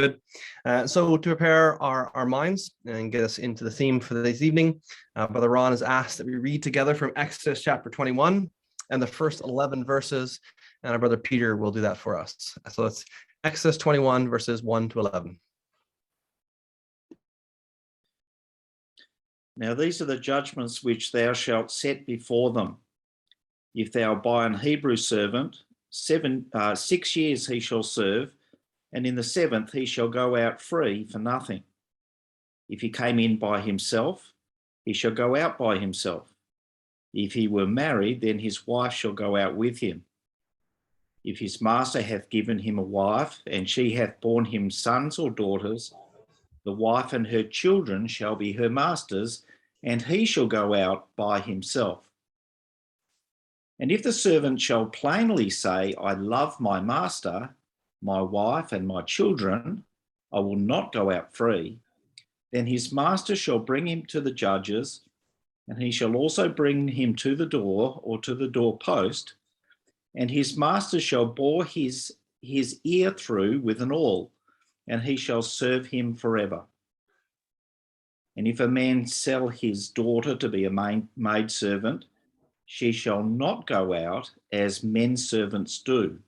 Good. So to prepare our minds and get us into the theme for this evening, Brother Ron has asked that we read together from Exodus chapter 21 and the first 11 verses, and our brother Peter will do that for us. So it's Exodus 21 verses 1 to 11. Now these are the judgments which thou shalt set before them. If thou buy an Hebrew servant, 6 years he shall serve, and in the 7th he shall go out free for nothing. If he came in by himself, he shall go out by himself. If he were married, then his wife shall go out with him. If his master hath given him a wife, and she hath borne him sons or daughters, the wife and her children shall be her master's, and he shall go out by himself. And if the servant shall plainly say, I love my master, my wife and my children, I will not go out free, then his master shall bring him to the judges, and he shall also bring him to the door or to the doorpost, and his master shall bore his ear through with an awl, and he shall serve him forever. And if a man sell his daughter to be a maidservant, she shall not go out as men servants do.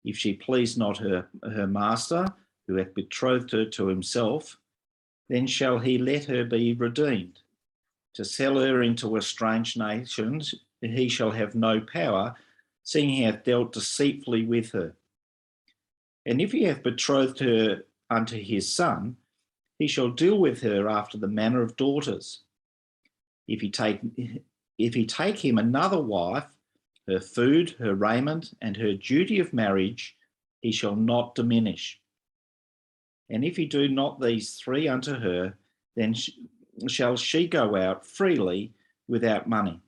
If she please not her master, who hath betrothed her to himself, then shall he let her be redeemed. To sell her into a strange nation, he shall have no power, seeing he hath dealt deceitfully with her. And if he hath betrothed her unto his son, he shall deal with her after the manner of daughters. If he take him another wife, her food, her raiment, and her duty of marriage, he shall not diminish. And if he do not these three unto her, then shall she go out freely without money.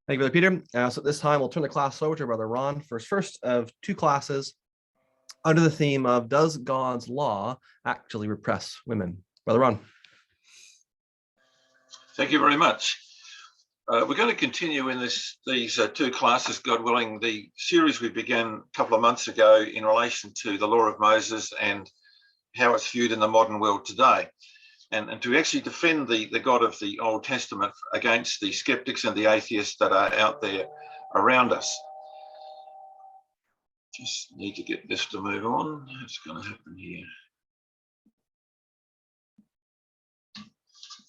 Thank you, Brother Peter. So at this time, we'll turn the class over to Brother Ron for his first of two classes under the theme of Does God's Law Actually Repress Women? Brother Ron. Thank you very much. We're going to continue in these two classes, God willing, the series we began a couple of months ago in relation to the law of Moses and how it's viewed in the modern world today. And to actually defend the God of the Old Testament against the skeptics and the atheists that are out there around us. Just need to get this to move on. It's going to happen here.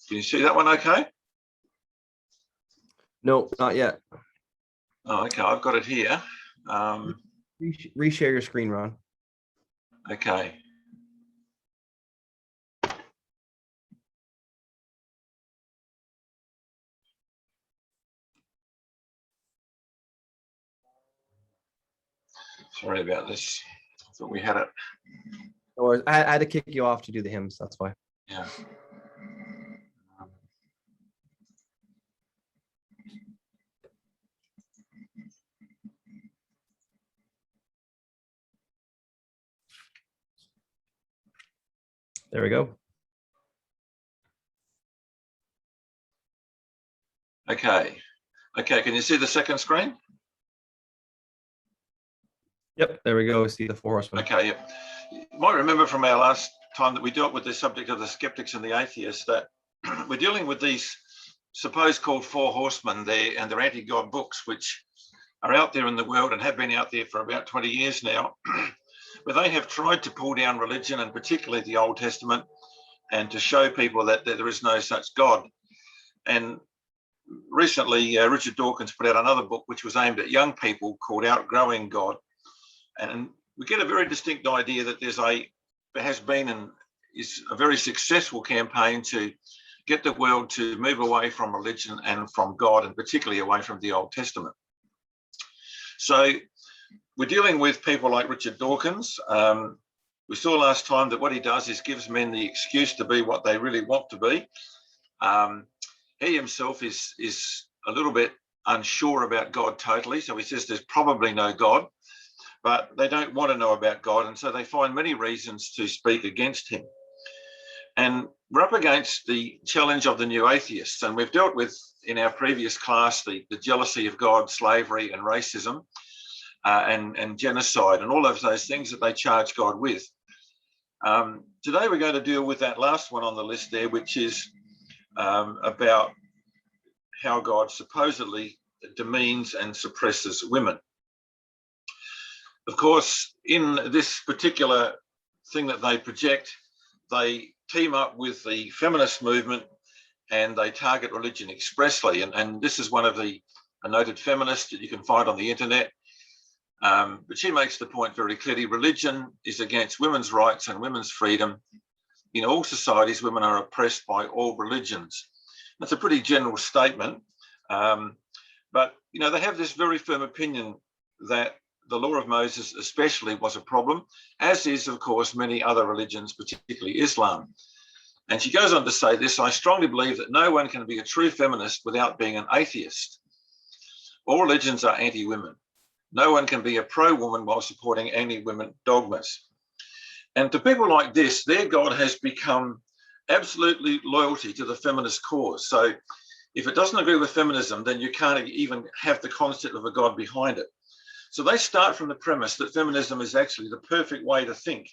Can you see that one okay? No, not yet. Oh, okay. I've got it here. Reshare your screen, Ron. Okay. Sorry about this. I thought we had it. Or I had to kick you off to do the hymns. That's why. Yeah. There we go. Okay. Okay. Can you see the second screen? Yep. There we go. See the four horsemen. Okay. Yep. You might remember from our last time that we dealt with the subject of the skeptics and the atheists that we're dealing with these supposed called four horsemen there and their anti-God books, which are out there in the world and have been out there for about 20 years now, where they have tried to pull down religion and particularly the Old Testament and to show people that there is no such God. And recently, Richard Dawkins put out another book which was aimed at young people called Outgrowing God. And we get a very distinct idea that there has been and is a very successful campaign to get the world to move away from religion and from God, and particularly away from the Old Testament. So we're dealing with people like Richard Dawkins. We saw last time that what he does is gives men the excuse to be what they really want to be. He himself is a little bit unsure about God totally. So he says there's probably no God, but they don't want to know about God. And so they find many reasons to speak against him. And we're up against the challenge of the new atheists. And we've dealt with in our previous class the jealousy of God, slavery and racism. and genocide and all of those things that they charge God with. Today we're going to deal with that last one on the list there, which is about how God supposedly demeans and suppresses women. Of course, in this particular thing that they project, they team up with the feminist movement and they target religion expressly. And this is one of a noted feminist that you can find on the internet. But she makes the point very clearly: religion is against women's rights and women's freedom. In all societies, women are oppressed by all religions. That's a pretty general statement. But, they have this very firm opinion that the law of Moses especially was a problem, as is, of course, many other religions, particularly Islam. And she goes on to say this: I strongly believe that no one can be a true feminist without being an atheist. All religions are anti-women. No one can be a pro-woman while supporting anti-women dogmas. And to people like this, their God has become absolutely loyalty to the feminist cause. So if it doesn't agree with feminism, then you can't even have the concept of a God behind it. So they start from the premise that feminism is actually the perfect way to think.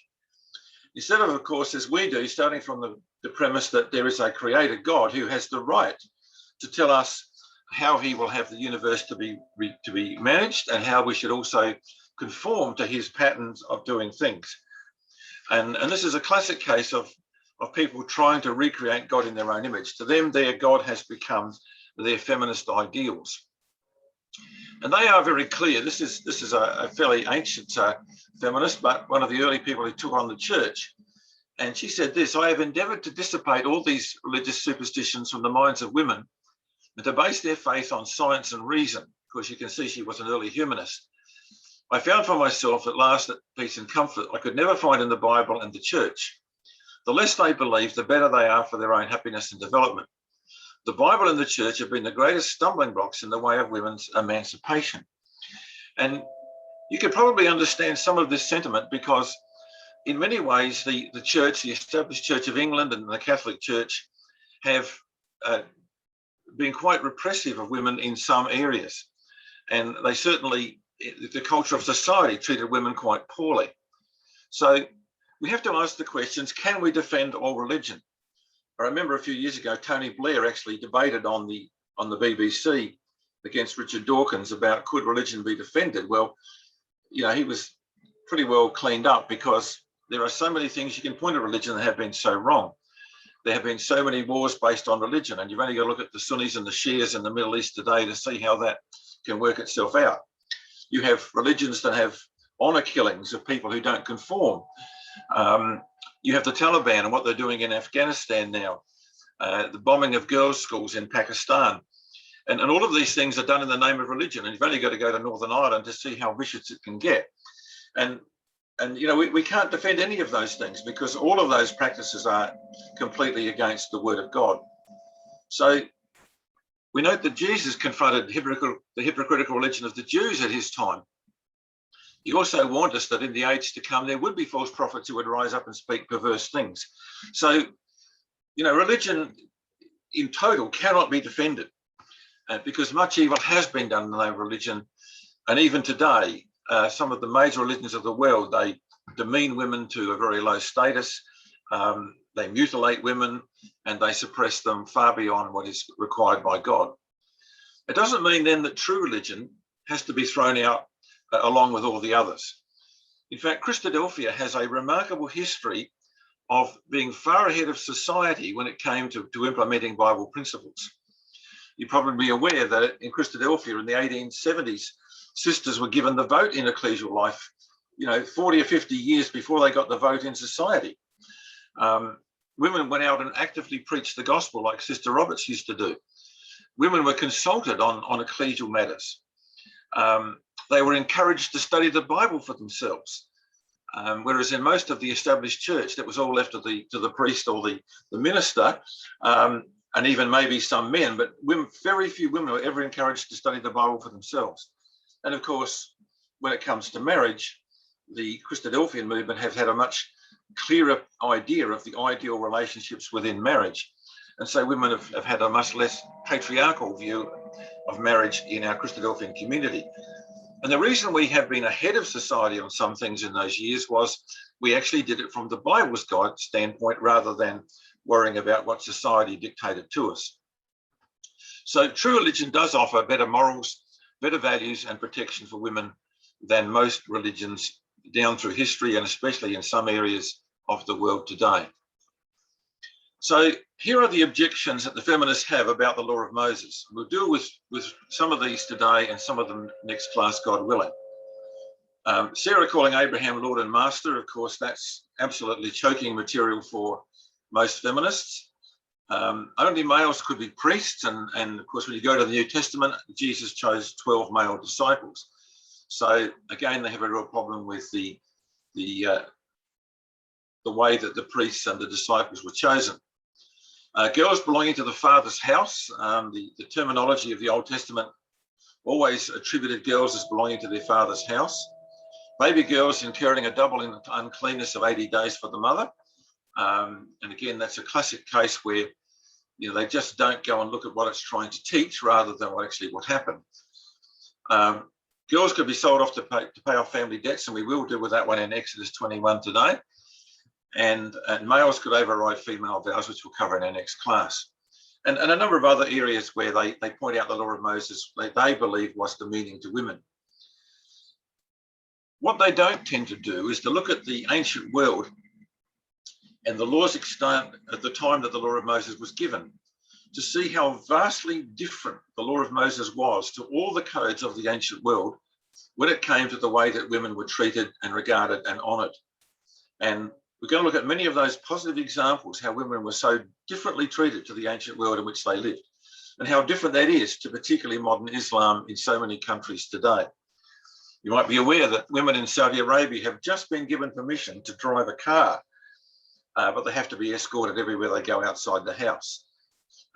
Instead of course, as we do, starting from the premise that there is a creator God who has the right to tell us how he will have the universe to be managed and how we should also conform to his patterns of doing things. And this is a classic case of people trying to recreate God in their own image. To them, their God has become their feminist ideals. And they are very clear. This is a fairly ancient feminist, but one of the early people who took on the church. And she said this: I have endeavored to dissipate all these religious superstitions from the minds of women and to base their faith on science and reason. Of course, you can see she was an early humanist. I found for myself at last that peace and comfort I could never find in the Bible and the church. The less they believe, the better they are for their own happiness and development. The Bible and the church have been the greatest stumbling blocks in the way of women's emancipation. And you can probably understand some of this sentiment because in many ways, the church, the established Church of England and the Catholic Church have been quite repressive of women in some areas. And they certainly, the culture of society treated women quite poorly. So we have to ask the questions: can we defend all religion? I remember a few years ago, Tony Blair actually debated on the BBC against Richard Dawkins about could religion be defended. Well, he was pretty well cleaned up because there are so many things you can point at religion that have been so wrong. There have been so many wars based on religion, and you've only got to look at the Sunnis and the Shias in the Middle East today to see how that can work itself out. You have religions that have honor killings of people who don't conform. You have the Taliban and what they're doing in Afghanistan now, the bombing of girls' schools in Pakistan. And all of these things are done in the name of religion. And you've only got to go to Northern Ireland to see how vicious it can get. And we can't defend any of those things because all of those practices are completely against the word of God. So we note that Jesus confronted the hypocritical religion of the Jews at his time. He also warned us that in the age to come, there would be false prophets who would rise up and speak perverse things. So, religion in total cannot be defended because much evil has been done in the name of religion. And even today, some of the major religions of the world, they demean women to a very low status. They mutilate women and they suppress them far beyond what is required by God. It doesn't mean then that true religion has to be thrown out along with all the others. In fact, Christadelphia has a remarkable history of being far ahead of society when it came to implementing Bible principles. You're probably aware that in Christadelphia in the 1870s, sisters were given the vote in ecclesial life, 40 or 50 years before they got the vote in society. Women went out and actively preached the gospel like Sister Roberts used to do. Women were consulted on ecclesial matters. They were encouraged to study the Bible for themselves. Whereas in most of the established church, that was all left to the priest or the minister, and even maybe some men, but very few women were ever encouraged to study the Bible for themselves. And of course, when it comes to marriage, the Christadelphian movement has had a much clearer idea of the ideal relationships within marriage. And so women have had a much less patriarchal view of marriage in our Christadelphian community. And the reason we have been ahead of society on some things in those years was we actually did it from the Bible's guide standpoint rather than worrying about what society dictated to us. So true religion does offer better morals, better values and protection for women than most religions down through history, and especially in some areas of the world today. So here are the objections that the feminists have about the law of Moses. We'll deal with some of these today and some of them next class, God willing. Sarah calling Abraham Lord and Master, of course, that's absolutely choking material for most feminists. Only males could be priests, and of course, when you go to the New Testament, Jesus chose 12 male disciples. So again, they have a real problem with the way that the priests and the disciples were chosen. Girls belonging to the father's house, the terminology of the Old Testament always attributed girls as belonging to their father's house. Baby girls incurring a double uncleanness of 80 days for the mother. And again, that's a classic case where they just don't go and look at what it's trying to teach rather than what happened. Girls could be sold off to pay off family debts, and we will deal with that one in Exodus 21 today. And males could override female vows, which we'll cover in our next class. And a number of other areas where they point out the law of Moses, they believe was demeaning to women. What they don't tend to do is to look at the ancient world and the laws extant at the time that the law of Moses was given, to see how vastly different the law of Moses was to all the codes of the ancient world when it came to the way that women were treated and regarded and honoured. And we're going to look at many of those positive examples, how women were so differently treated to the ancient world in which they lived, and how different that is to particularly modern Islam in so many countries today. You might be aware that women in Saudi Arabia have just been given permission to drive a car, but they have to be escorted everywhere they go outside the house.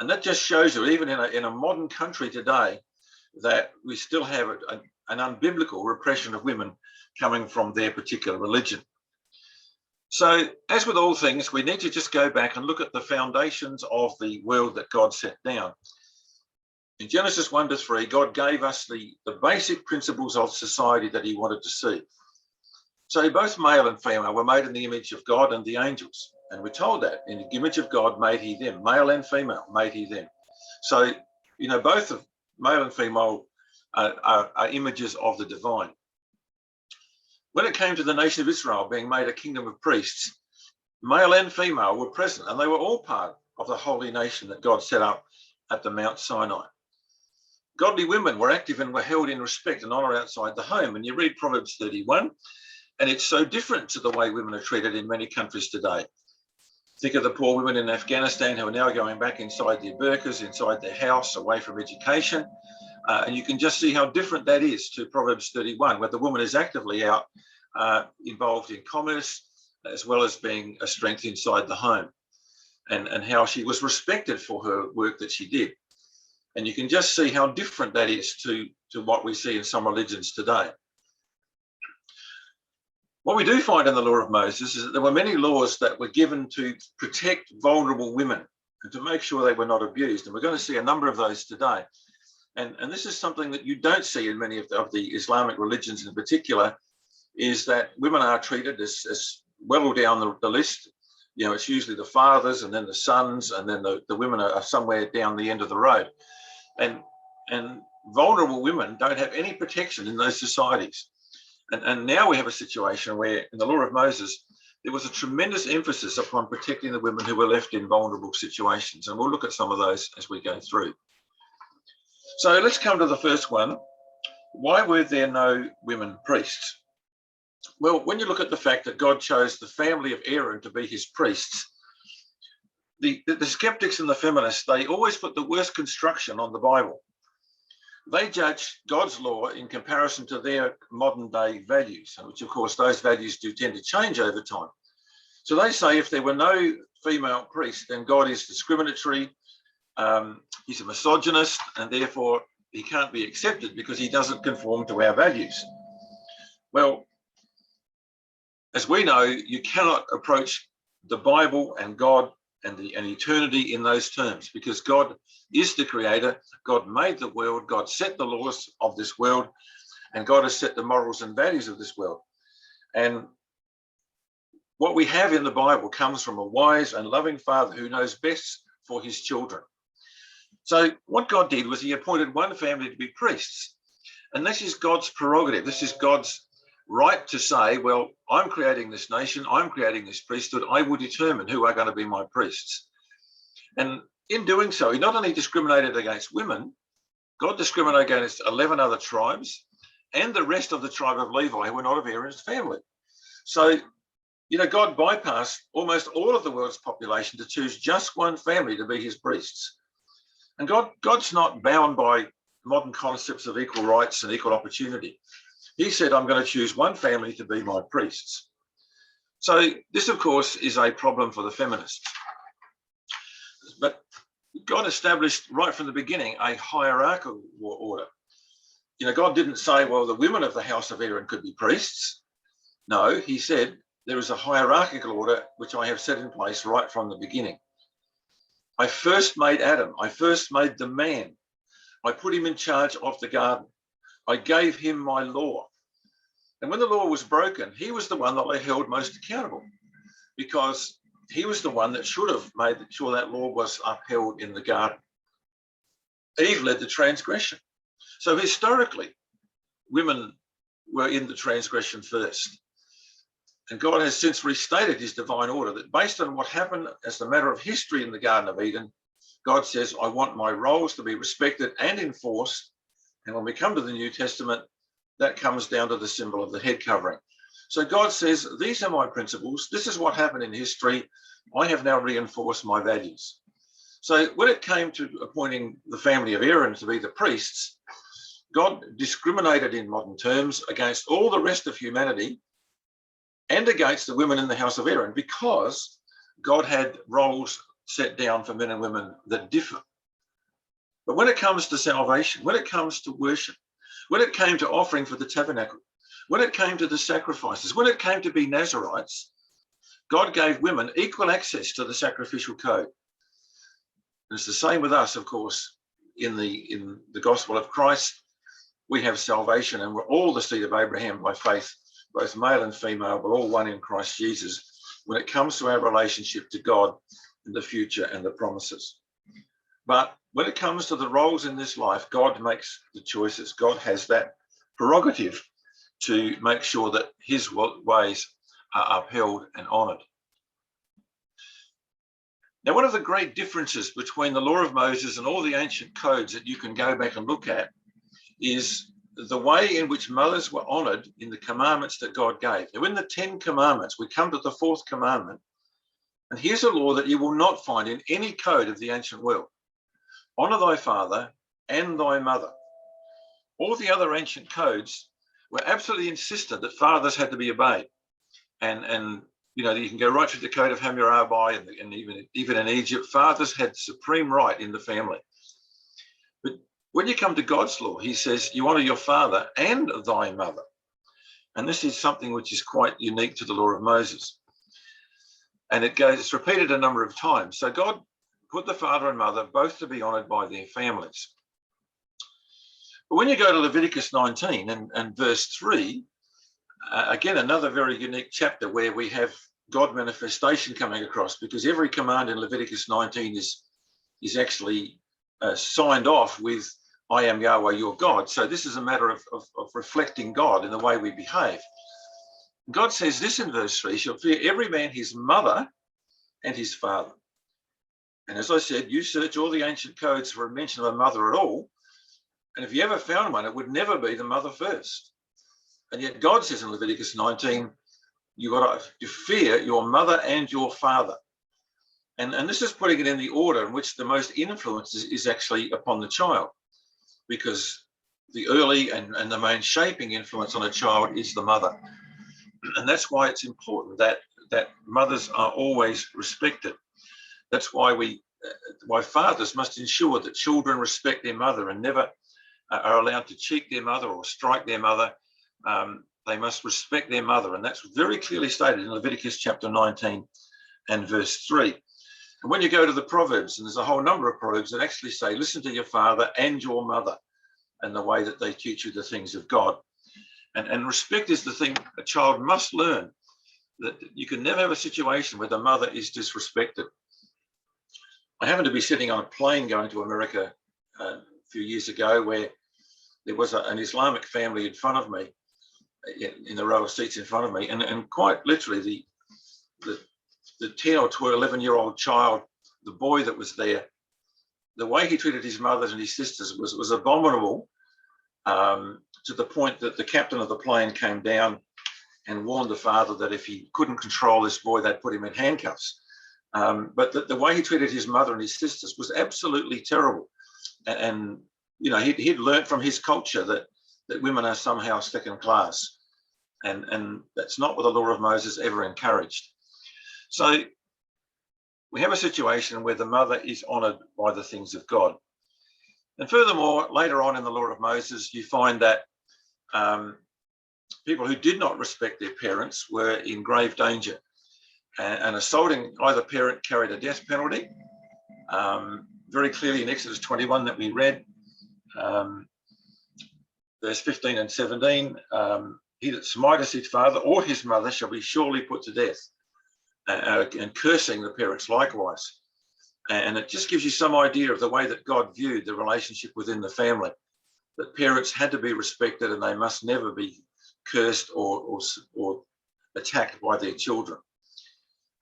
And that just shows you, even in a modern country today, that we still have an unbiblical repression of women coming from their particular religion. So, as with all things, we need to just go back and look at the foundations of the world that God set down. In Genesis 1-3, God gave us the basic principles of society that he wanted to see. So both male and female were made in the image of God and the angels. And we're told that in the image of God made he them, male and female made he them. So, both of male and female are images of the divine. When it came to the nation of Israel being made a kingdom of priests, male and female were present, and they were all part of the holy nation that God set up at the Mount Sinai. Godly women were active and were held in respect and honour outside the home. And you read Proverbs 31, and it's so different to the way women are treated in many countries today. Think of the poor women in Afghanistan who are now going back inside their burqas, inside their house, away from education. And you can just see how different that is to Proverbs 31, where the woman is actively out involved in commerce, as well as being a strength inside the home, and how she was respected for her work that she did. And you can just see how different that is to what we see in some religions today. What we do find in the law of Moses is that there were many laws that were given to protect vulnerable women and to make sure they were not abused. And we're going to see a number of those today. And this is something that you don't see in many of the Islamic religions in particular, is that women are treated as well down the list. It's usually the fathers and then the sons, and then the women are somewhere down the end of the road. And vulnerable women don't have any protection in those societies. And now we have a situation where in the law of Moses, there was a tremendous emphasis upon protecting the women who were left in vulnerable situations. And we'll look at some of those as we go through. So let's come to the first one. Why were there no women priests? Well, when you look at the fact that God chose the family of Aaron to be his priests, the skeptics and the feminists, they always put the worst construction on the Bible. They judge God's law in comparison to their modern day values, which of course those values do tend to change over time. So they say if there were no female priests, then God is discriminatory, he's a misogynist, and therefore he can't be accepted because he doesn't conform to our values. Well, as we know, you cannot approach the Bible and God and eternity in those terms, because God is the creator. God made the world. God set the laws of this world. and God has set the morals and values of this world. And what we have in the Bible comes from a wise and loving Father who knows best for his children. So what God did was he appointed one family to be priests. And this is God's prerogative. This is God's right to say, well, I'm creating this nation, I'm creating this priesthood, I will determine who are going to be my priests. And in doing so, he not only discriminated against women, God discriminated against 11 other tribes and the rest of the tribe of Levi who were not of Aaron's family. So, God bypassed almost all of the world's population to choose just one family to be his priests. And God's not bound by modern concepts of equal rights and equal opportunity. He said, I'm going to choose one family to be my priests. So this, of course, is a problem for the feminists. But God established right from the beginning a hierarchical order. God didn't say, well, the women of the house of Aaron could be priests. No, he said, there is a hierarchical order which I have set in place right from the beginning. I first made Adam. I first made the man. I put him in charge of the garden. I gave him my law. And when the law was broken, he was the one that I held most accountable, because he was the one that should have made sure that law was upheld in the garden. Eve led the transgression. So historically, women were in the transgression first. And God has since restated his divine order that based on what happened as a matter of history in the Garden of Eden, God says, I want my roles to be respected and enforced. And when we come to the New Testament, that comes down to the symbol of the head covering. So God says, these are my principles. This is what happened in history. I have now reinforced my values. So when it came to appointing the family of Aaron to be the priests, God discriminated in modern terms against all the rest of humanity and against the women in the house of Aaron, because God had roles set down for men and women that differ. But when it comes to salvation, when it comes to worship, when it came to offering for the tabernacle, when it came to the sacrifices, when it came to be Nazarites, God gave women equal access to the sacrificial code. And it's the same with us, of course, in the gospel of Christ. We have salvation, and we're all the seed of Abraham by faith. Both male and female, we're all one in Christ Jesus when it comes to our relationship to God in the future and the promises. But when it comes to the roles in this life, God makes the choices. God has that prerogative to make sure that his ways are upheld and honoured. Now, one of the great differences between the law of Moses and all the ancient codes that you can go back and look at is the way in which mothers were honoured in the commandments that God gave. Now, in the 10 commandments, we come to the 4th commandment, and here's a law that you will not find in any code of the ancient world. Honour thy father and thy mother. All the other ancient codes were absolutely insistent that fathers had to be obeyed. And you can go right through the code of Hammurabi, and even in Egypt, fathers had supreme right in the family. But when you come to God's law, he says, you honour your father and thy mother. And this is something which is quite unique to the law of Moses. And it's repeated a number of times. So God put the father and mother both to be honoured by their families. But when you go to Leviticus 19 and verse 3, again, another very unique chapter where we have God manifestation coming across, because every command in Leviticus 19 is actually signed off with, I am Yahweh, your God. So this is a matter of reflecting God in the way we behave. God says this in verse 3, shall fear every man his mother and his father. And as I said, you search all the ancient codes for a mention of a mother at all. And if you ever found one, it would never be the mother first. And yet God says in Leviticus 19, you've got to fear your mother and your father. And this is putting it in the order in which the most influence is actually upon the child, because the early and the main shaping influence on a child is the mother. And that's why it's important that mothers are always respected. That's why why fathers must ensure that children respect their mother and never are allowed to cheek their mother or strike their mother. They must respect their mother. And that's very clearly stated in Leviticus chapter 19 and verse 3. And when you go to the Proverbs, and there's a whole number of Proverbs that actually say, listen to your father and your mother, and the way that they teach you the things of God. And respect is the thing a child must learn, that you can never have a situation where the mother is disrespected. I happened to be sitting on a plane going to America a few years ago, where there was an Islamic family in front of me, in the row of seats in front of me, and quite literally the 10 or 12, 11-year-old child, the boy that was there, the way he treated his mother and his sisters was abominable, to the point that the captain of the plane came down and warned the father that if he couldn't control this boy, they'd put him in handcuffs. But the way he treated his mother and his sisters was absolutely terrible. And you know, he'd learned from his culture that women are somehow second class. And that's not what the law of Moses ever encouraged. So we have a situation where the mother is honoured by the things of God. And furthermore, later on in the law of Moses, you find that people who did not respect their parents were in grave danger. And assaulting either parent carried a death penalty. Very clearly in Exodus 21 that we read, verse 15 and 17, he that smiteth his father or his mother shall be surely put to death, and cursing the parents likewise. And it just gives you some idea of the way that God viewed the relationship within the family, that parents had to be respected and they must never be cursed or attacked by their children.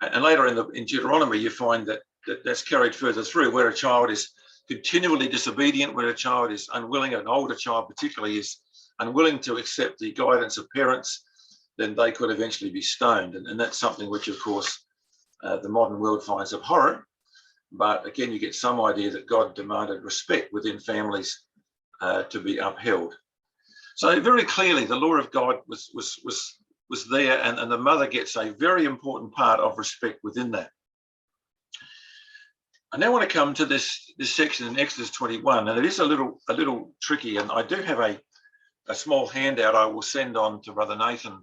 And later in Deuteronomy, you find that that's carried further through, where a child is continually disobedient, where a child is unwilling, an older child particularly is unwilling to accept the guidance of parents, then they could eventually be stoned. And that's something which, of course, the modern world finds abhorrent. But again, you get some idea that God demanded respect within families to be upheld. So very clearly, the law of God was there, and the mother gets a very important part of respect within that. I now want to come to this section in Exodus 21, and it is a little tricky, and I do have a small handout I will send on to Brother Nathan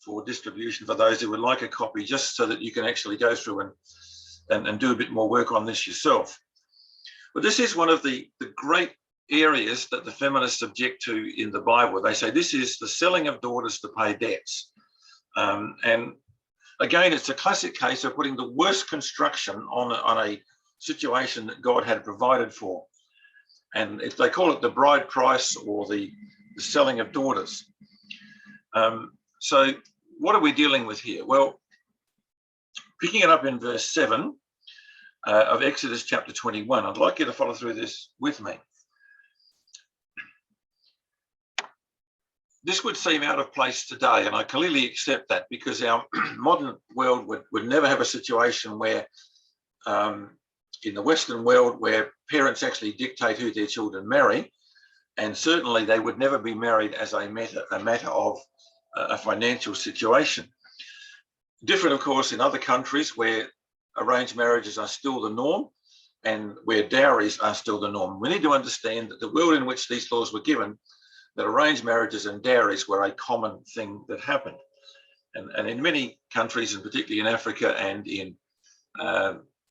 for distribution for those who would like a copy, just so that you can actually go through and do a bit more work on this yourself. But this is one of the great areas that the feminists object to in the Bible. They say this is the selling of daughters to pay debts. And again, it's a classic case of putting the worst construction on a situation that God had provided for. And if they call it the bride price or the selling of daughters. So what are we dealing with here? Well, picking it up in verse 7 of Exodus chapter 21, I'd like you to follow through this with me. This would seem out of place today, and I clearly accept that, because our modern world would never have a situation where, in the Western world, where parents actually dictate who their children marry, and certainly they would never be married as a matter of a financial situation. Different, of course, in other countries where arranged marriages are still the norm and where dowries are still the norm. We need to understand that the world in which these laws were given, that arranged marriages and dowries were a common thing that happened. And in many countries, and particularly in Africa and in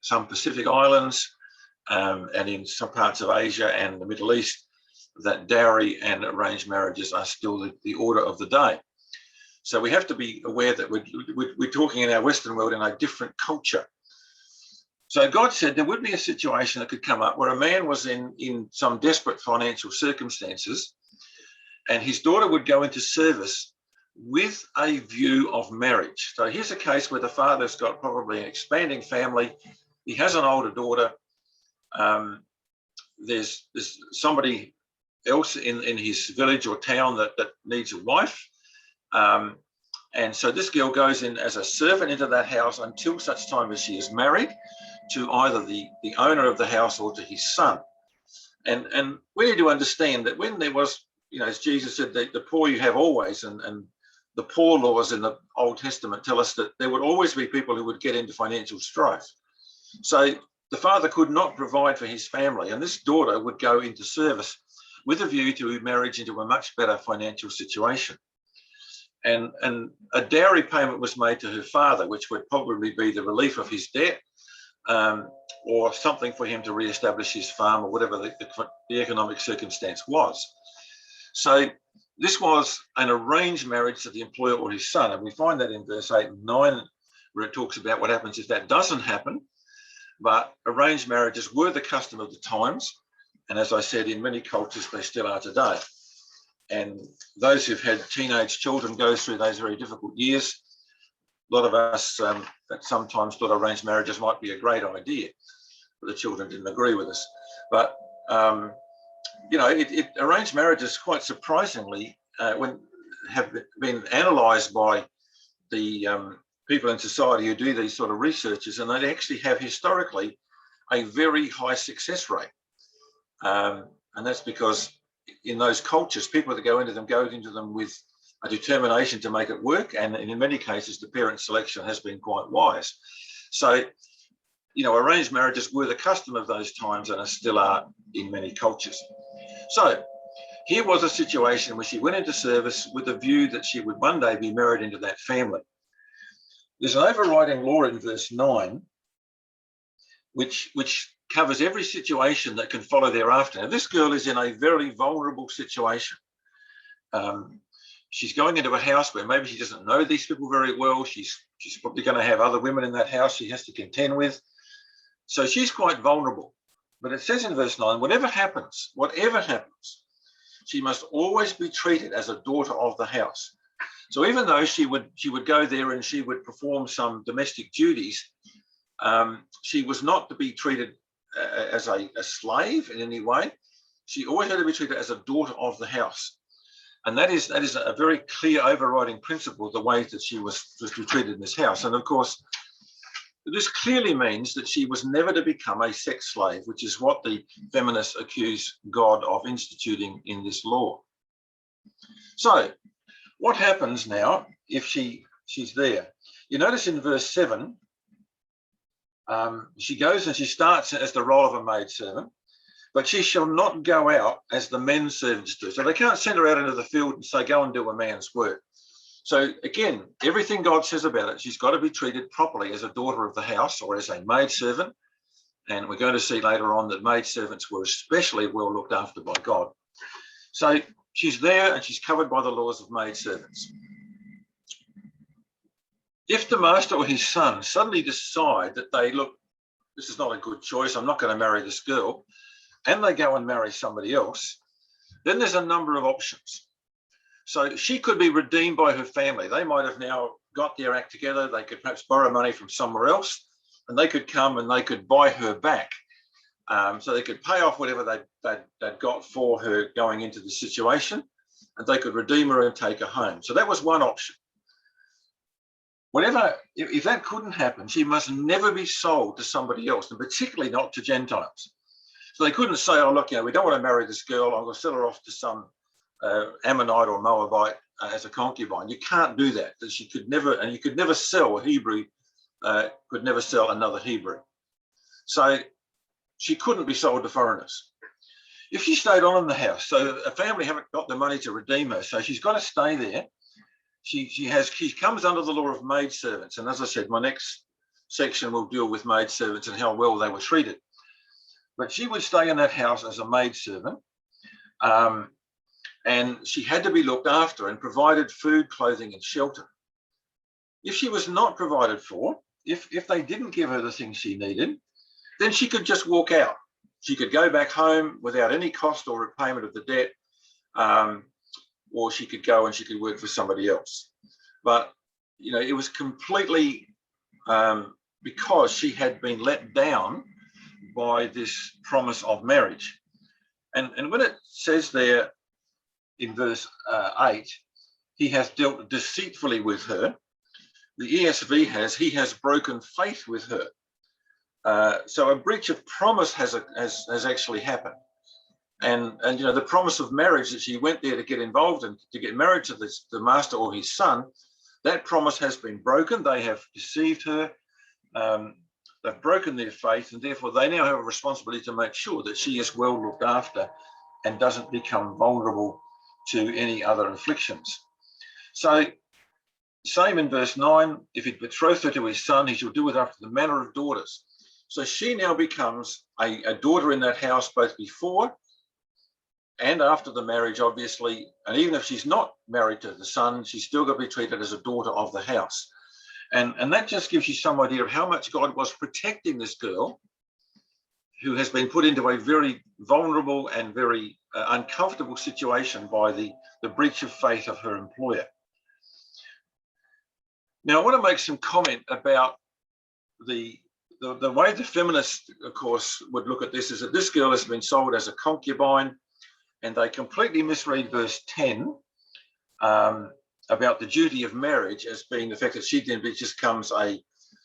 some Pacific islands, and in some parts of Asia and the Middle East, that dowry and arranged marriages are still the order of the day. So we have to be aware that we're talking in our Western world in a different culture. So God said there would be a situation that could come up where a man was in some desperate financial circumstances, and his daughter would go into service with a view of marriage. So here's a case where the father's got probably an expanding family. He has an older daughter. There's somebody else in his village or town that needs a wife. And so this girl goes in as a servant into that house until such time as she is married to either the owner of the house or to his son. And we need to understand that when there was, as Jesus said, the poor you have always, and the poor laws in the Old Testament tell us that there would always be people who would get into financial strife. So the father could not provide for his family, and this daughter would go into service with a view to marriage into a much better financial situation. And a dowry payment was made to her father, which would probably be the relief of his debt, or something for him to re-establish his farm, or whatever the economic circumstance was. So This was an arranged marriage to the employer or his son. And we find that in verse 8 and 9, where it talks about what happens if that doesn't happen. But arranged marriages were the custom of the times. And as I said, in many cultures, they still are today. And those who've had teenage children go through those very difficult years, a lot of us that sometimes thought arranged marriages might be a great idea, but the children didn't agree with us. But you know, arranged marriages, quite surprisingly, when have been analysed by the people in society who do these sort of researches, and they actually have historically a very high success rate. And that's because in those cultures, people that go into them with a determination to make it work, and in many cases, the parent selection has been quite wise. So, you know, arranged marriages were the custom of those times and still are in many cultures. So here was a situation where she went into service with a view that she would one day be married into that family. There's an overriding law in verse 9, which covers every situation that can follow thereafter. Now, this girl is in a very vulnerable situation. She's going into a house where maybe she doesn't know these people very well. She's probably going to have other women in that house she has to contend with. So she's quite vulnerable. But it says in verse 9, whatever happens, she must always be treated as a daughter of the house. So even though she would go there and she would perform some domestic duties, she was not to be treated as a slave in any way. She always had to be treated as a daughter of the house. And that is a very clear overriding principle, the way that she was to be treated in this house. And of course, this clearly means that she was never to become a sex slave, which is what the feminists accuse God of instituting in this law. So what happens now if she's there? You notice in verse 7, she goes and she starts as the role of a maidservant, but she shall not go out as the men servants do. So they can't send her out into the field and say, go and do a man's work. So again, everything God says about it, she's got to be treated properly as a daughter of the house or as a maidservant. And we're going to see later on that maidservants were especially well looked after by God. So she's there and she's covered by the laws of maidservants. If the master or his son suddenly decide that this is not a good choice, I'm not going to marry this girl, and they go and marry somebody else, then there's a number of options. So she could be redeemed by her family. They might have now got their act together. They could perhaps borrow money from somewhere else, and they could come and they could buy her back. So they could pay off whatever they'd got for her going into the situation, and they could redeem her and take her home. So that was one option. If that couldn't happen, she must never be sold to somebody else, and particularly not to Gentiles. So they couldn't say, oh, look, we don't want to marry this girl. I'm going to sell her off to some Ammonite or Moabite as a concubine. You can't do that. She could never, and you could never sell a Hebrew, could never sell another Hebrew. So she couldn't be sold to foreigners. If she stayed on in the house, so a family haven't got the money to redeem her, so she's got to stay there. She comes under the law of maidservants, and as I said, my next section will deal with maidservants and how well they were treated. But she would stay in that house as a maidservant, and she had to be looked after and provided food, clothing, and shelter. If she was not provided for, if they didn't give her the things she needed, then she could just walk out. She could go back home without any cost or repayment of the debt, or she could go and she could work for somebody else. But, it was completely because she had been let down by this promise of marriage. And when it says there in verse 8, he hath dealt deceitfully with her, the ESV has, he has broken faith with her. So a breach of promise has actually happened. And the promise of marriage that she went there to get involved and to get married to the master or his son, that promise has been broken. They have deceived her. They've broken their faith, and therefore they now have a responsibility to make sure that she is well looked after and doesn't become vulnerable to any other afflictions. So, same in verse 9, if he betrothed her to his son, he shall do with her after the manner of daughters. So she now becomes a daughter in that house both before and after the marriage, obviously, and even if she's not married to the son, she's still got to be treated as a daughter of the house. And that just gives you some idea of how much God was protecting this girl who has been put into a very vulnerable and very uncomfortable situation by the breach of faith of her employer. Now, I want to make some comment about the way the feminists, of course, would look at this is that this girl has been sold as a concubine, and they completely misread verse 10 about the duty of marriage as being the fact that she then just becomes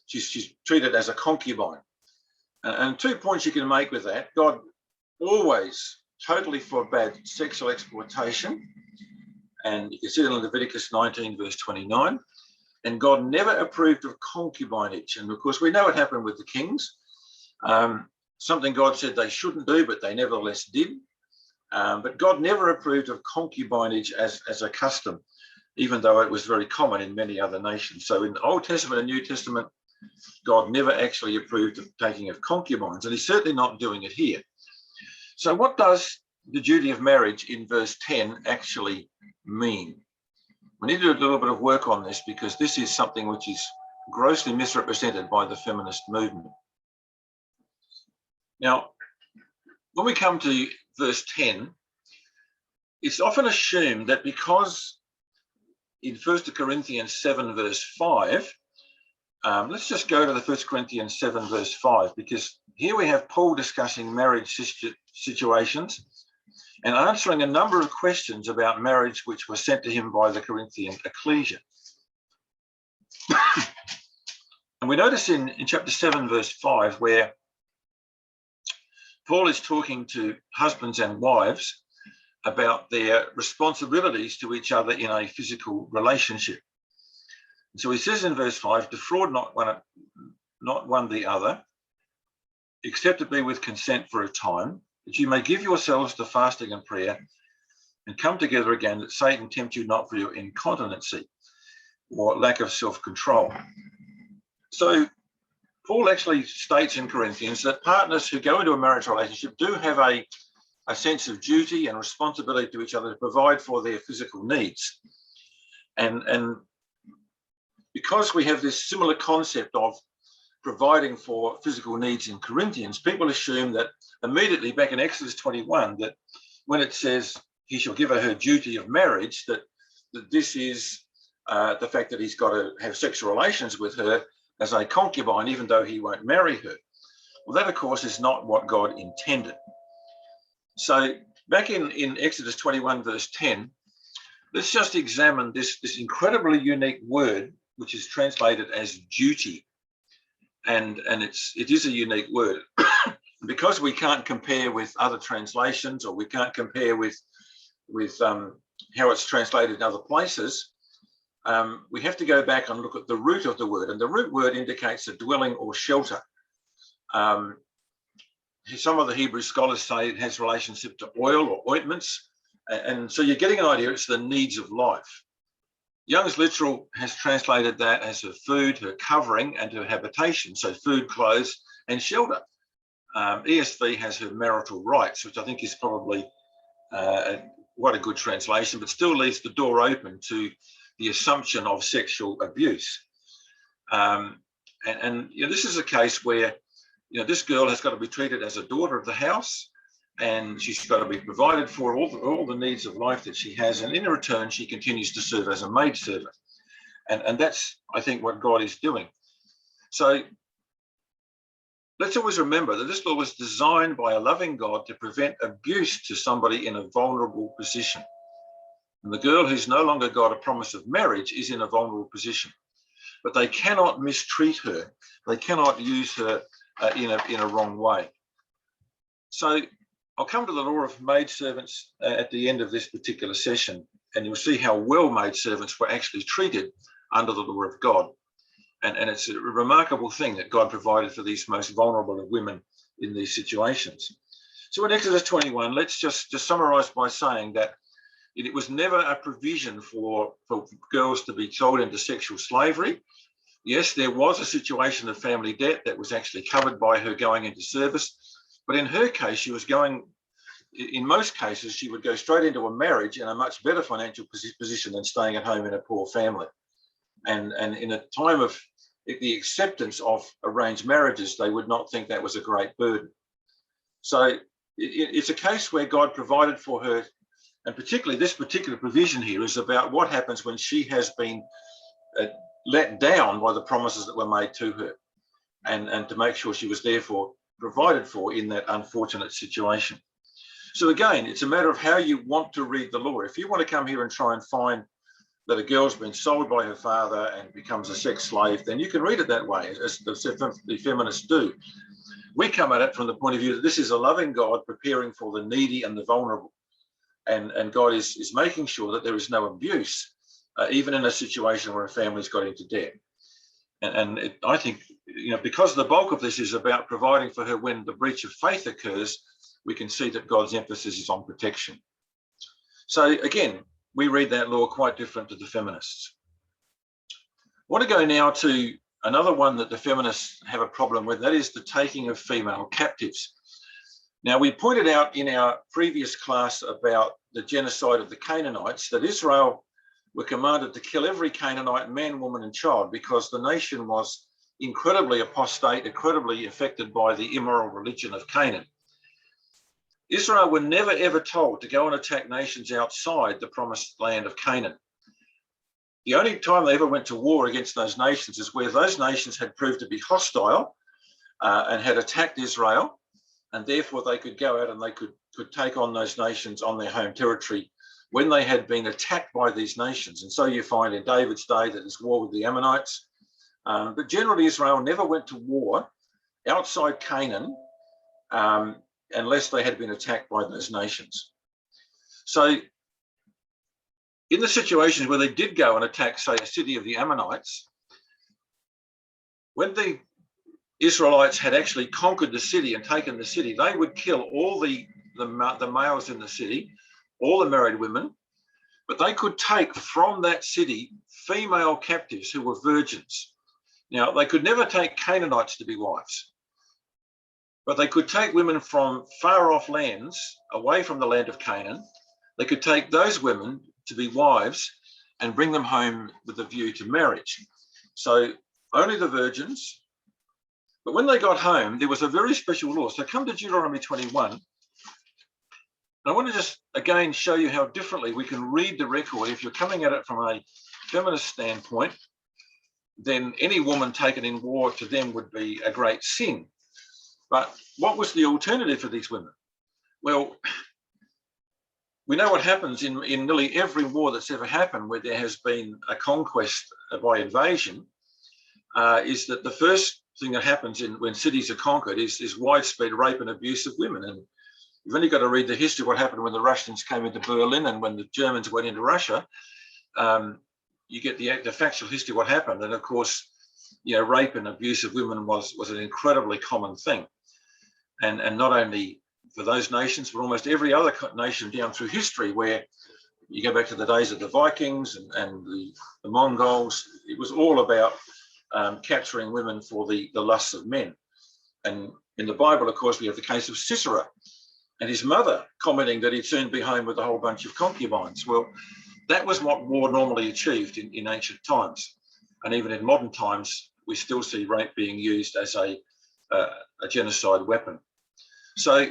she's treated as a concubine. And 2 points you can make with that. God always totally forbade sexual exploitation. And you can see that in Leviticus 19, verse 29. And God never approved of concubinage. And of course, we know what happened with the kings. Something God said they shouldn't do, but they nevertheless did. But God never approved of concubinage as a custom, even though it was very common in many other nations. So in the Old Testament and New Testament, God never actually approved of taking of concubines, and he's certainly not doing it here. So what does the duty of marriage in verse 10 actually mean? We need to do a little bit of work on this because this is something which is grossly misrepresented by the feminist movement. Now, when we come to verse 10, it's often assumed that because in 1 Corinthians 7, verse 5, let's just go to the 1 Corinthians 7, verse 5, because here we have Paul discussing marriage situations and answering a number of questions about marriage which were sent to him by the Corinthian ecclesia. And we notice in chapter 7, verse 5, where Paul is talking to husbands and wives about their responsibilities to each other in a physical relationship. And so he says in verse 5, defraud not one the other, except it be with consent for a time, that you may give yourselves to fasting and prayer, and come together again, that Satan tempt you not for your incontinency or lack of self-control. So Paul actually states in Corinthians that partners who go into a marriage relationship do have a sense of duty and responsibility to each other to provide for their physical needs. And because we have this similar concept of providing for physical needs in Corinthians, people assume that immediately back in Exodus 21, that when it says he shall give her duty of marriage, that this is the fact that he's got to have sexual relations with her as a concubine, even though he won't marry her. Well, that, of course, is not what God intended. So back in Exodus 21, verse 10, let's just examine this incredibly unique word, which is translated as duty. And it is a unique word. Because we can't compare with other translations, or we can't compare with how it's translated in other places, we have to go back and look at the root of the word. And the root word indicates a dwelling or shelter. Some of the Hebrew scholars say it has relationship to oil or ointments. And so you're getting an idea, it's the needs of life. Young's Literal has translated that as her food, her covering, and her habitation. So food, clothes, and shelter. ESV has her marital rights, which I think is probably quite a good translation, but still leaves the door open to the assumption of sexual abuse. And this is a case where this girl has got to be treated as a daughter of the house, and she's got to be provided for all the needs of life that she has, and in return she continues to serve as a maidservant. And that's, I think, what God is doing. So let's always remember that this law was designed by a loving God to prevent abuse to somebody in a vulnerable position. And the girl who's no longer got a promise of marriage is in a vulnerable position. But they cannot mistreat her. They cannot use her in a wrong way. So I'll come to the law of maidservants at the end of this particular session, and you'll see how well maidservants were actually treated under the law of God. And it's a remarkable thing that God provided for these most vulnerable of women in these situations. So in Exodus 21, let's just summarize by saying that it was never a provision for girls to be sold into sexual slavery. Yes, there was a situation of family debt that was actually covered by her going into service. But in her case, she was going in most cases, she would go straight into a marriage in a much better financial position than staying at home in a poor family. And in a time of the acceptance of arranged marriages, they would not think that was a great burden. So it's a case where God provided for her, and particularly this particular provision here is about what happens when she has been let down by the promises that were made to her, and to make sure she was therefore provided for in that unfortunate situation. So again, it's a matter of how you want to read the law. If you want to come here and try and find that a girl's been sold by her father and becomes a sex slave, then you can read it that way, as the feminists do. We come at it from the point of view that this is a loving God preparing for the needy and the vulnerable. And God is making sure that there is no abuse, even in a situation where a family's got into debt. I think, because the bulk of this is about providing for her when the breach of faith occurs, we can see that God's emphasis is on protection. So again, we read that law quite different to the feminists. I want to go now to another one that the feminists have a problem with, that is the taking of female captives. Now, we pointed out in our previous class about the genocide of the Canaanites that Israel were commanded to kill every Canaanite man, woman, and child because the nation was incredibly apostate, incredibly affected by the immoral religion of Canaan. Israel were never ever told to go and attack nations outside the promised land of Canaan. The only time they ever went to war against those nations is where those nations had proved to be hostile and had attacked Israel, and therefore they could go out and they could take on those nations on their home territory when they had been attacked by these nations. And so you find in David's day that there's war with the Ammonites. But generally, Israel never went to war outside Canaan unless they had been attacked by those nations. So in the situations where they did go and attack, say, a city of the Ammonites, when the Israelites had actually conquered the city and taken the city, they would kill all the males in the city, all the married women, but they could take from that city female captives who were virgins. Now, they could never take Canaanites to be wives, but they could take women from far off lands away from the land of Canaan. They could take those women to be wives and bring them home with a view to marriage. So only the virgins. But when they got home, there was a very special law. So come to Deuteronomy 21. And I want to just again show you how differently we can read the record. If you're coming at it from a feminist standpoint, then any woman taken in war to them would be a great sin. But what was the alternative for these women? Well, we know what happens in nearly every war that's ever happened where there has been a conquest by invasion, is that the first thing that happens when cities are conquered is widespread rape and abuse of women. And you've only got to read the history of what happened when the Russians came into Berlin and when the Germans went into Russia. You get the factual history of what happened. And of course, rape and abuse of women was an incredibly common thing. And not only for those nations, but almost every other nation down through history, where you go back to the days of the Vikings and the Mongols, it was all about capturing women for the lusts of men. And in the Bible, of course, we have the case of Sisera and his mother commenting that he'd soon be home with a whole bunch of concubines. Well, that was what war normally achieved in ancient times. And even in modern times, we still see rape being used as a genocide weapon. So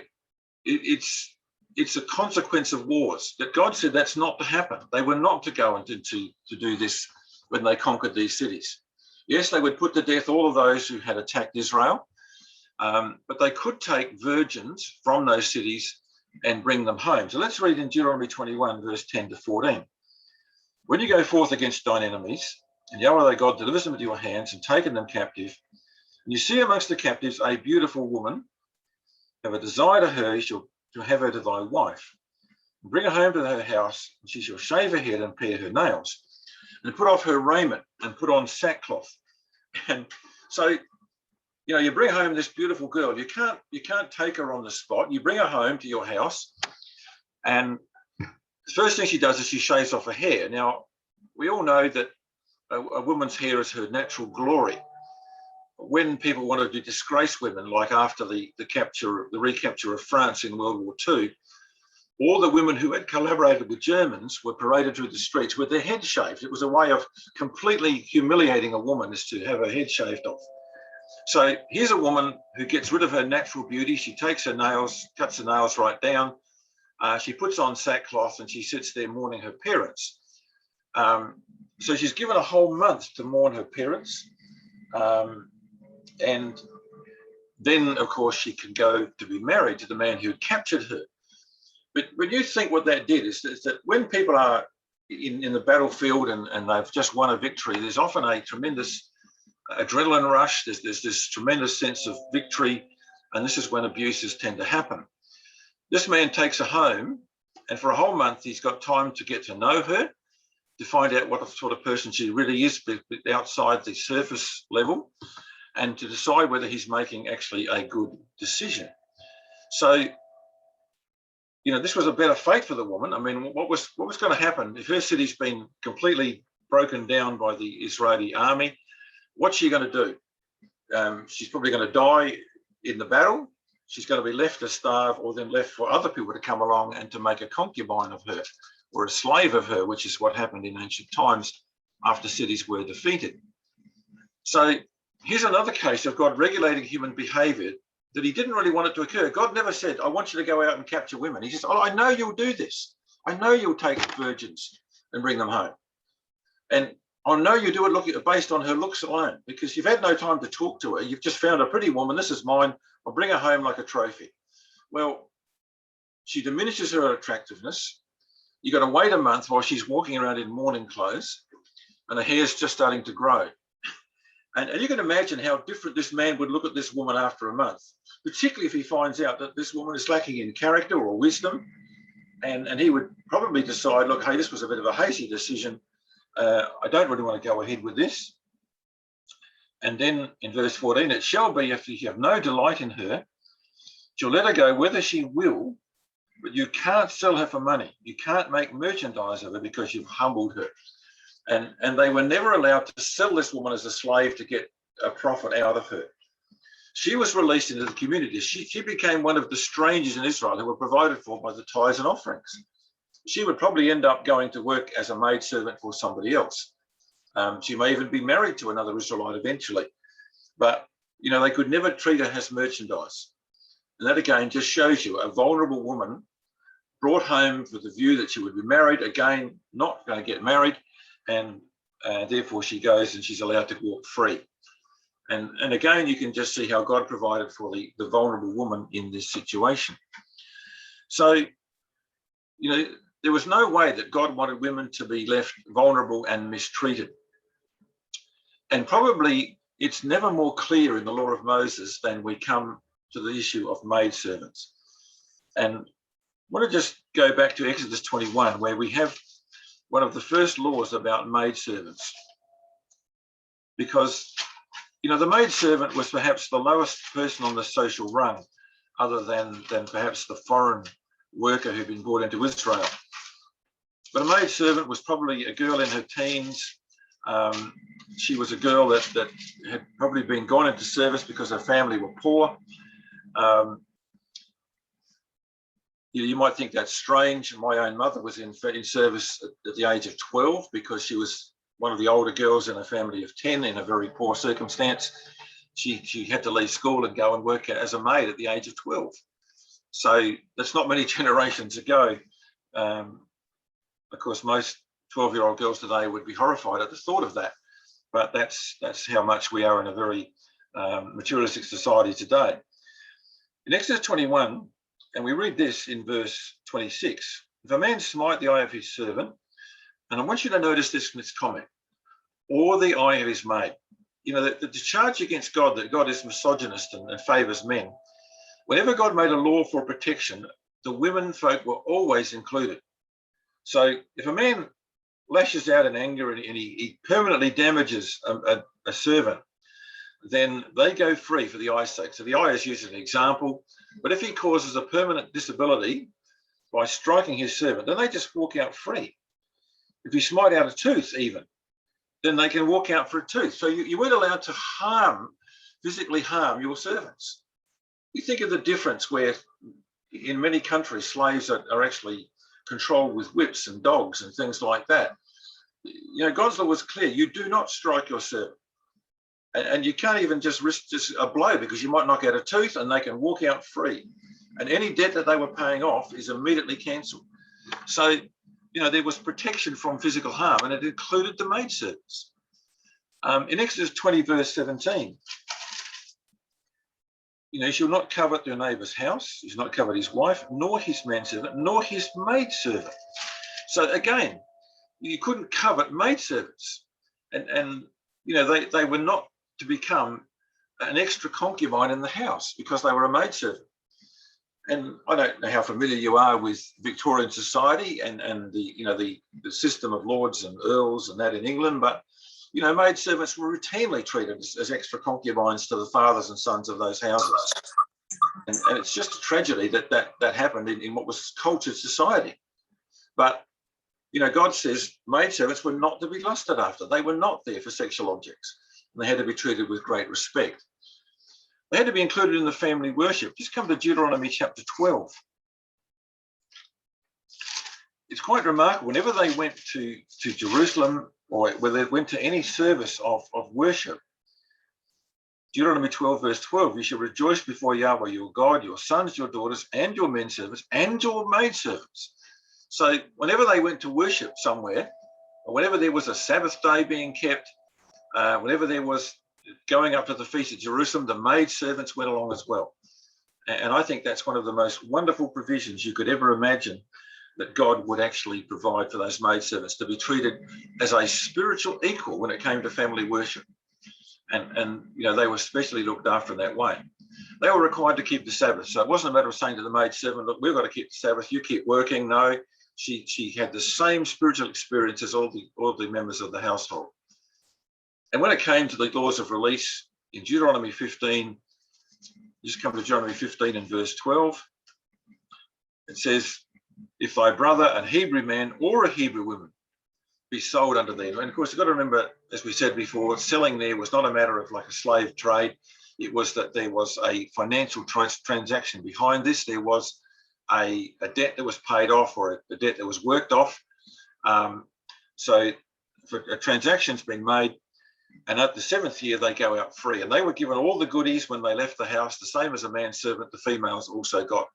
it's a consequence of wars that God said that's not to happen. They were not to go and to do this when they conquered these cities. Yes, they would put to death all of those who had attacked Israel, but they could take virgins from those cities and bring them home. So let's read in Deuteronomy 21, verse 10 to 14. When you go forth against thine enemies, and Yahweh thy God delivers them into your hands and taken them captive, and you see amongst the captives a beautiful woman, have a desire to her, you shall have her to thy wife, and bring her home to her house, and she shall shave her head and pare her nails, and put off her raiment and put on sackcloth. And so, you bring home this beautiful girl. You can't take her on the spot. You bring her home to your house, and the first thing she does is she shaves off her hair. Now, we all know that a woman's hair is her natural glory. When people wanted to disgrace women, like after the recapture of France in World War II, all the women who had collaborated with Germans were paraded through the streets with their heads shaved. It was a way of completely humiliating a woman, is to have her head shaved off. So here's a woman who gets rid of her natural beauty. She takes her nails, cuts her nails right down. She puts on sackcloth and she sits there mourning her parents. So she's given a whole month to mourn her parents. And then, of course, she can go to be married to the man who had captured her. But when you think what that did is that when people are in the battlefield and they've just won a victory, there's often a tremendous adrenaline rush. There's this tremendous sense of victory. And this is when abuses tend to happen. This man takes her home, and for a whole month, he's got time to get to know her, to find out what sort of person she really is outside the surface level, and to decide whether he's making actually a good decision. So, this was a better fate for the woman. I mean, what was going to happen if her city's been completely broken down by the Israeli army? What's she going to do? She's probably going to die in the battle. She's going to be left to starve, or then left for other people to come along and to make a concubine of her, or a slave of her, which is what happened in ancient times after cities were defeated. So here's another case of God regulating human behavior that he didn't really want it to occur. God never said, I want you to go out and capture women. He says, oh, I know you'll do this. I know you'll take virgins and bring them home. And I know you do it based on her looks alone, because you've had no time to talk to her. You've just found a pretty woman. This is mine. I'll bring her home like a trophy. Well, she diminishes her attractiveness. You've got to wait a month while she's walking around in mourning clothes and her hair's just starting to grow. And you can imagine how different this man would look at this woman after a month, particularly if he finds out that this woman is lacking in character or wisdom. And he would probably decide, look, hey, this was a bit of a hasty decision. I don't really want to go ahead with this. And then in verse 14, it shall be if you have no delight in her, you'll let her go whether she will, but you can't sell her for money. You can't make merchandise of her because you've humbled her. And they were never allowed to sell this woman as a slave to get a profit out of her. She was released into the community. She became one of the strangers in Israel who were provided for by the tithes and offerings. She would probably end up going to work as a maidservant for somebody else. She may even be married to another Israelite eventually. But, they could never treat her as merchandise. And that, again, just shows you a vulnerable woman brought home with the view that she would be married, again, not going to get married, and therefore she goes and she's allowed to walk free. And again, you can just see how God provided for the vulnerable woman in this situation. So, there was no way that God wanted women to be left vulnerable and mistreated. And probably it's never more clear in the law of Moses than we come to the issue of maidservants. And I want to just go back to Exodus 21, where we have one of the first laws about maidservants. Because, the maidservant was perhaps the lowest person on the social rung, other than perhaps the foreign worker who'd been brought into Israel. But a maidservant was probably a girl in her teens. She was a girl that had probably been gone into service because her family were poor. You might think that's strange. My own mother was in service at the age of 12 because she was one of the older girls in a family of 10 in a very poor circumstance. She had to leave school and go and work as a maid at the age of 12. So that's not many generations ago. Of course, most 12-year-old girls today would be horrified at the thought of that. But that's how much we are in a very materialistic society today. In Exodus 21, and we read this in verse 26, if a man smite the eye of his servant, and I want you to notice this in this comment, or the eye of his maid. The charge against God that God is misogynist and favours men, whenever God made a law for protection, the women folk were always included. So if a man lashes out in anger and he permanently damages a servant, then they go free for the eye's sake. So the eye is used as an example. But if he causes a permanent disability by striking his servant, then they just walk out free. If you smite out a tooth even, then they can walk out for a tooth. So you weren't allowed to physically harm your servants. You think of the difference where, in many countries, slaves are actually controlled with whips and dogs and things like that. You know, God's law was clear. You do not strike your servant. And you can't even just risk just a blow, because you might knock out a tooth and they can walk out free. And any debt that they were paying off is immediately cancelled. So, you know, there was protection from physical harm, and it included the maidservants. In Exodus 20, verse 17, you know, you shall not covet your neighbour's house, you shall not covet his wife, nor his manservant, nor his maidservant. So again, you couldn't covet maidservants. And you know, they were not to become an extra concubine in the house because they were a maidservant. And I don't know how familiar you are with Victorian society and the, you know, the system of lords and earls and that in England, but you know, maidservants were routinely treated as extra concubines to the fathers and sons of those houses. And it's just a tragedy that happened in what was cultured society. But, you know, God says maidservants were not to be lusted after. They were not there for sexual objects, and they had to be treated with great respect. They had to be included in the family worship. Just come to Deuteronomy chapter 12. It's quite remarkable. Whenever they went to Jerusalem, or whether they went to any service of worship, Deuteronomy 12, verse 12, you shall rejoice before Yahweh your God, your sons, your daughters, and your men servants, and your maidservants. So whenever they went to worship somewhere, or whenever there was a Sabbath day being kept, whenever there was going up to the feast of Jerusalem, the maidservants went along as well. And I think that's one of the most wonderful provisions you could ever imagine, that God would actually provide for those maidservants to be treated as a spiritual equal when it came to family worship. And you know, they were specially looked after in that way. They were required to keep the Sabbath. So it wasn't a matter of saying to the maidservant, look, we've got to keep the Sabbath, you keep working. No, she had the same spiritual experience as all the members of the household. And when it came to the laws of release in Deuteronomy 15, just come to Deuteronomy 15 and verse 12, it says, if thy brother, a Hebrew man or a Hebrew woman, be sold unto thee. And of course, you've got to remember, as we said before, selling there was not a matter of like a slave trade. It was that there was a financial transaction behind this. There was a debt that was paid off, or a debt that was worked off. So for a transaction's been made, and at the 7th year, they go out free. And they were given all the goodies when they left the house, the same as a manservant. The females also got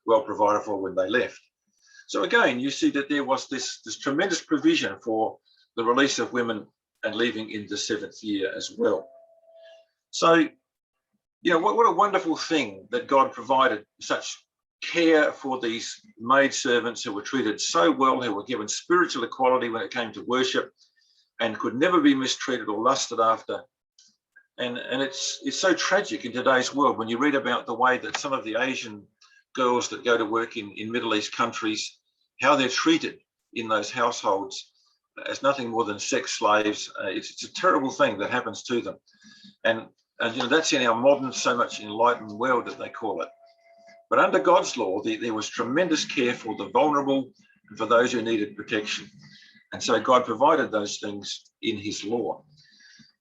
well provided for when they left. So again, you see that there was this tremendous provision for the release of women and leaving in the 7th year as well. So, you know, what a wonderful thing that God provided such care for these maidservants who were treated so well, who were given spiritual equality when it came to worship, and could never be mistreated or lusted after. And it's so tragic in today's world when you read about the way that some of the Asian girls that go to work in Middle East countries, how they're treated in those households as nothing more than sex slaves. It's a terrible thing that happens to them. And you know, that's in our modern, so much enlightened world that they call it. But under God's law, there was tremendous care for the vulnerable and for those who needed protection. And so God provided those things in his law.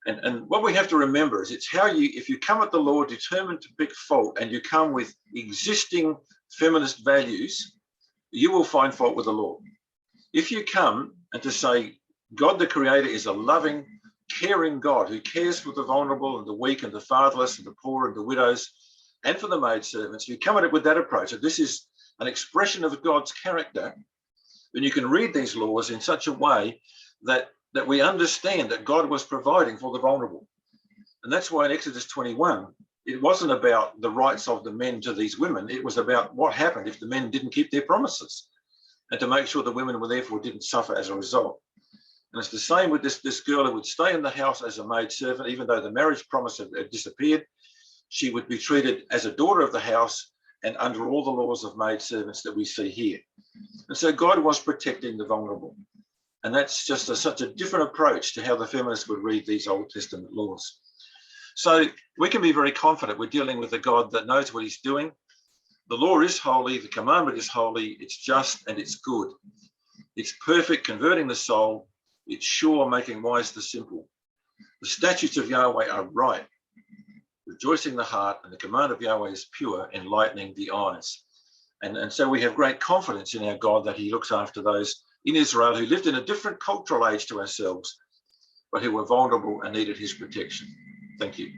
And what we have to remember is it's how if you come at the law determined to pick fault, and you come with existing feminist values, you will find fault with the law. If you come and to say God the Creator is a loving, caring God who cares for the vulnerable and the weak and the fatherless and the poor and the widows and for the maidservants, you come at it with that approach, that this is an expression of God's character, then you can read these laws in such a way that we understand that God was providing for the vulnerable. And that's why in Exodus 21, it wasn't about the rights of the men to these women. It was about what happened if the men didn't keep their promises, and to make sure the women were therefore didn't suffer as a result. And it's the same with this girl who would stay in the house as a maidservant, even though the marriage promise had disappeared. She would be treated as a daughter of the house and under all the laws of maidservants that we see here. And so God was protecting the vulnerable. And that's just such a different approach to how the feminists would read these Old Testament laws. So we can be very confident we're dealing with a God that knows what he's doing. The law is holy, the commandment is holy, it's just and it's good. It's perfect, converting the soul. It's sure, making wise the simple. The statutes of Yahweh are right, rejoicing the heart, and the command of Yahweh is pure, enlightening the eyes. And so we have great confidence in our God that he looks after those in Israel who lived in a different cultural age to ourselves, but who were vulnerable and needed his protection. Thank you.